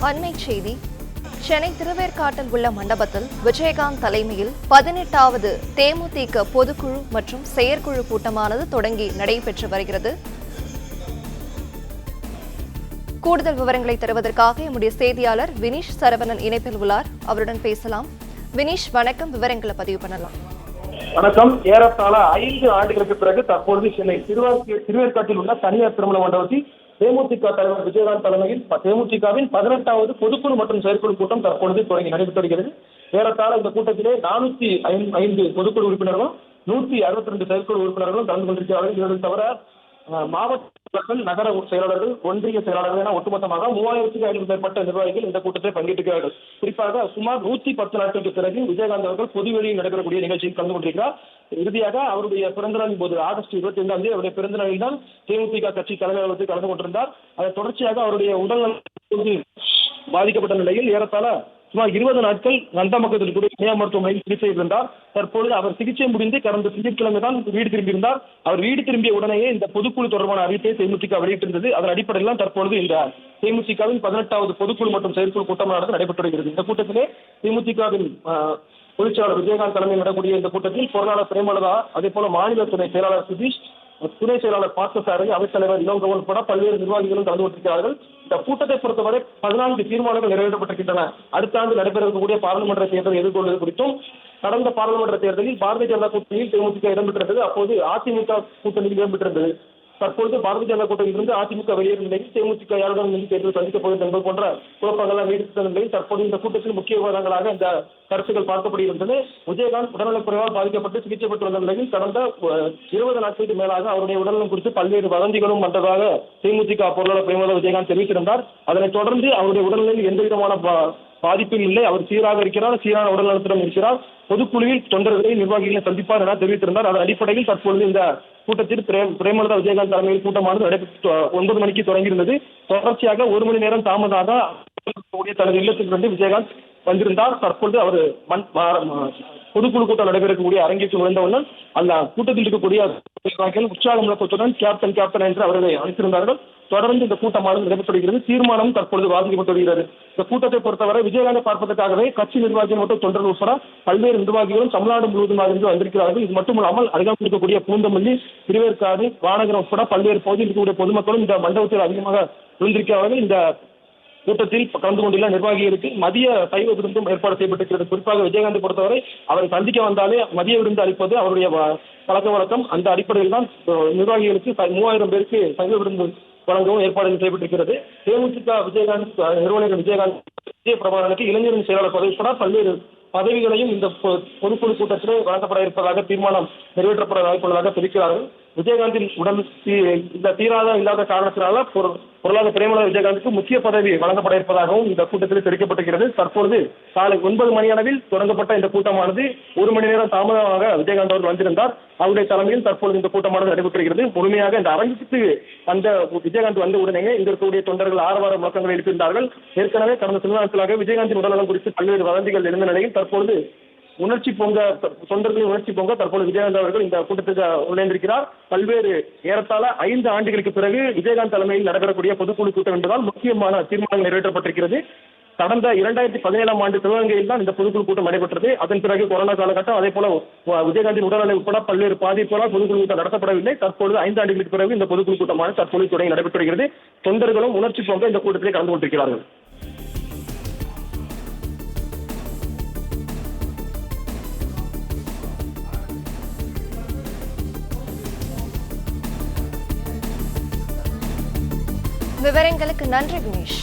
அண்மை செய்தி. சென்னை திருவேற்காட்டில் உள்ள மண்டபத்தில் விஜயகாந்த் தலைமையில் 18வது தேமுதிக பொதுக்குழு மற்றும் செயற்குழு கூட்டமானது தொடங்கி நடைபெற்று வருகிறது. கூடுதல் விவரங்களை தருவதற்காக நம்முடைய செய்தியாளர் வினீஷ் சரவணன் இணைப்பில் உள்ளார். அவருடன் பேசலாம். வினீஷ், வணக்கம். விவரங்களை பதிவு பண்ணலாம். வணக்கம். ஏறத்தாழ 5 ஆண்டுகளுக்கு பிறகு தற்பொழுது சென்னை திருவேற்காட்டில் உள்ள தனியார் திருமண மண்டபத்தில் தேமுதிக தலைவர் விஜயகாந்த் தலைமையில் தேமுதிகவின் 18வது பொதுக்குழு மற்றும் செயற்குழு கூட்டம் தற்பொழுது தொடங்கி நடைபெற்று வருகிறது. ஏறத்தாழ இந்த கூட்டத்திலே 405 பொதுக்குழு உறுப்பினர்களும் 162 செயற்குழு உறுப்பினர்களும் கலந்து கொண்டிருக்கிறார்கள். இவர்கள் தவிர மாவட்ட நகர செயலாளர்கள், ஒன்றிய செயலாளர்கள் என ஒட்டுமொத்தமாக 3500 மேற்பட்ட நிர்வாகிகள் இந்த கூட்டத்தில் பங்கேற்கிறார்கள். குறிப்பாக சுமார் 110 நாட்களுக்கு பிறகு விஜயகாந்த் அவர்கள் பொதுவெளியில் நடைபெறக்கூடிய நிகழ்ச்சியில் கலந்து கொண்டிருக்கிறார். இறுதியாக அவருடைய பிறந்த நாளின் போது ஆகஸ்ட் 25ஆம் தேதி அவருடைய பிறந்த நாளில் தான் தேமுதிக கட்சி தலைவர்கள் கலந்து கொண்டிருந்தார். அதை தொடர்ச்சியாக அவருடைய உடல்நலம் பாதிக்கப்பட்ட நிலையில் ஏறத்தாழ சுமார் 20 நாட்கள் நந்தமக்கத்தில் கூட தனியார் மருத்துவமனையில் சிகிச்சை இருந்தார். தற்பொழுது அவர் சிகிச்சை முடிந்து கடந்த திங்கட்கிழமை தான் வீடு திரும்பியிருந்தார். அவர் வீடு திரும்பிய உடனேயே இந்த பொதுக்குழு தொடர்பான அறிவிப்பை தேமுதிக வெளியிட்டிருந்தது. அதன் அடிப்படையில் தான் தற்பொழுது இந்த தேமுதிகவின் 18வது பொதுக்குழு மற்றும் செயற்குழு கூட்டமானது நடைபெற்று வருகிறது. இந்த கூட்டத்திலே தேமுதிகவின் பொதுச்செயலாளர் விஜயகாந்த் தலைமையில் நடக்கூடிய இந்த கூட்டத்தில் பொருளாளர் பிரேமலதா, அதே போல மாநில துணை செயலாளர் சுதீஷ், துணை செயலாளர் பார்த்தசாரதி, அவைத்தலைவர் இளங்கோவன் உட்பட பல்வேறு நிர்வாகிகளும் கலந்து கொண்டிருக்கிறார்கள். இந்த கூட்டத்தை பொறுத்தவரை 14 தீர்மானங்கள் நிறைவேற்றப்பட்டிருக்கின்றன. அடுத்த ஆண்டு நடைபெறக்கூடிய பாராளுமன்ற தேர்தலை எதிர்கொள்வது குறித்தும், கடந்த பாராளுமன்ற தேர்தலில் பாரதிய ஜனதா கூட்டணியில் தேமுதிக இடம்பெற்றிருந்தது. அப்போது அதிமுக கூட்டணியில் இடம்பெற்றிருந்தது. தற்பொழுது பாரதிய ஜனதா கூட்டணியிலிருந்து அதிமுக வெளியேறும் நிலையில் தேமுதிக யாருடன் தேர்தல் சந்திக்கப் போகிறது என்பது போன்ற குழப்பங்கள்லாம் நீடித்த நிலையில் தற்போது இந்த கூட்டத்தில் முக்கிய விவரங்களாக இந்த கருத்துக்கள் பார்க்கப்படுகின்றன. விஜயகாந்த் உடல்நலக்குறைவால் பாதிக்கப்பட்டு சிகிச்சை பெற்று வந்த நிலையில் கடந்த 20 நாட்களுக்கு மேலாக அவருடைய உடல்நலம் குறித்து பல்வேறு வதந்திகளும் வந்ததாக தேமுதிக பொருளாளர் பிரேமலதா விஜயகாந்த் தெரிவித்திருந்தார். அதனைத் தொடர்ந்து அவருடைய உடல்நிலையில் எந்த விதமான பாதிப்பும் இல்லை, அவர் சீராக இருக்கிறார், சீரான உடல்நலத்துடன் இருக்கிறார், பொதுக்குழுவில் தொண்டர்களை நிர்வாகிகளை சந்திப்பார் என தெரிவித்திருந்தார். அதன் அடிப்படையில் தற்பொழுது இந்த கூட்டத்தில் பிரேமலதா விஜயகாந்த் தலைமையில் கூட்டமானது நடைபெற்று 9 மணிக்கு தொடங்கியிருந்தது. தொடர்ச்சியாக 1 மணி நேரம் தாமதாக தனது இல்லத்திலிருந்து விஜயகாந்த் வந்திருந்தார். தற்பொழுது அவர் பொதுக்குழு கூட்டம் நடைபெறக்கூடிய அரங்கிற்கு நுழைந்தவுடன் அந்த கூட்டத்தில் இருக்கக்கூடிய உற்சாக முழக்கத்துடன் கேப்டன் என்று அவர்களை அழைத்திருந்தார்கள். தொடர்ந்து இந்த கூட்டமானது நடைபெற்று வருகிறது. தீர்மானம் தற்பொழுது வாசிக்கப்பட்டு வருகிறது. இந்த கூட்டத்தை பொறுத்தவரை விஜயகாந்தை பார்ப்பதற்காகவே கட்சி நிர்வாகிகள் மற்றும் தொண்டர்கள் உட்பட பல்வேறு நிர்வாகிகளும் தமிழ்நாடு முழுவதுமாக இருந்து வந்திருக்கிறார்கள். இது மட்டுமல்லாமல் அருகாமல் இருக்கக்கூடிய பூந்தமல்லி, திருவேற்காடு, வானகரம் உட்பட பல்வேறு பகுதியில் இருக்கக்கூடிய பொதுமக்களும் இந்த மண்டபத்தில் அதிகமாக விழுந்திருக்கிறார்கள். இந்த கூட்டத்தில் கலந்து கொண்டுள்ள நிர்வாகிகளுக்கு மதிய சைவ விருந்தும் ஏற்பாடு செய்யப்பட்டிருக்கிறது. குறிப்பாக விஜயகாந்தை பொறுத்தவரை அவரை சந்திக்க வந்தாலே மதிய விருந்து அளிப்பது அவருடைய பழக்க வழக்கம். அந்த அடிப்படையில் தான் நிர்வாகிகளுக்கு 3000 பேருக்கு சைவ விருந்து வழங்கவும் ஏற்பாடுகள் செய்யப்பட்டிருக்கிறது. தேமுதிக விஜயகாந்த் நிறுவனர் விஜயகாந்த் விஜயபிரபாகரனுக்கு இளைஞரின் செயலாளர் பதவி உட்பட பல்வேறு பதவிகளையும் இந்த பொதுக்குழு கூட்டத்திலே வழங்கப்பட இருப்பதாக தீர்மானம் நிறைவேற்றப்பட வாய்ப்புள்ளதாக தெரிவிக்கிறார்கள். விஜயகாந்தின் உடல் தீராத இல்லாத காரணத்தினால பொருளாதார பிரேமலதா விஜயகாந்துக்கு முக்கிய பதவி வழங்கப்பட இருப்பதாகவும் இந்த கூட்டத்தில் தெரிவிக்கப்பட்டிருக்கிறது. தற்பொழுது காலை 9 மணி அளவில் தொடங்கப்பட்ட இந்த கூட்டமானது 1 மணி நேரம் தாமதமாக விஜயகாந்த் அவர்கள் வந்திருந்தார். அவருடைய தலைமையில் தற்பொழுது இந்த கூட்டமானது நடைபெற்றிருக்கிறது. முழுமையாக இந்த அரங்குக்கு அந்த விஜயகாந்த் வந்த உடனே இங்க இருக்கக்கூடிய தொண்டர்கள் ஆரவார முழக்கங்களை எழுப்பியிருந்தார்கள். ஏற்கனவே கடந்த சில நாட்களாக விஜயகாந்தின் உடல்நலம் குறித்து பல்வேறு வதந்திகள் எழுந்த நிலையில் தற்பொழுது தொண்டர்களின் உணர்ச்சி பொங்க தற்போது விஜயகாந்த் அவர்கள் இந்த கூட்டத்துக்கு நுழைந்திருக்கிறார். பல்வேறு ஏறத்தாழ 5 ஆண்டுகளுக்கு பிறகு விஜயகாந்த் தலைமையில் நடைபெறக்கூடிய பொதுக்குழு கூட்டம் என்பதால் முக்கியமான தீர்மானங்கள் நிறைவேற்றப்பட்டிருக்கிறது. கடந்த 2017ஆம் ஆண்டு சிவகங்கையில் தான் இந்த பொதுக்குழு கூட்டம் நடைபெற்றது. அதன் பிறகு கொரோனா காலகட்டம், அதே போல விஜயகாந்தின் உடல்நிலை உட்பட பல்வேறு பாதிப்புகளால் பொதுக்குழு கூட்டம் நடத்தப்படவில்லை. தற்பொழுது 5 ஆண்டுகளுக்கு பிறகு இந்த பொதுக்குழு கூட்டமானது தற்போது தொடங்கி நடைபெற்று வருகிறது. தொண்டர்களும் உணர்ச்சி பொங்க இந்த கூட்டத்திலே கலந்து கொண்டிருக்கிறார்கள். விவரங்களுக்கு நன்றி வினீஷ்.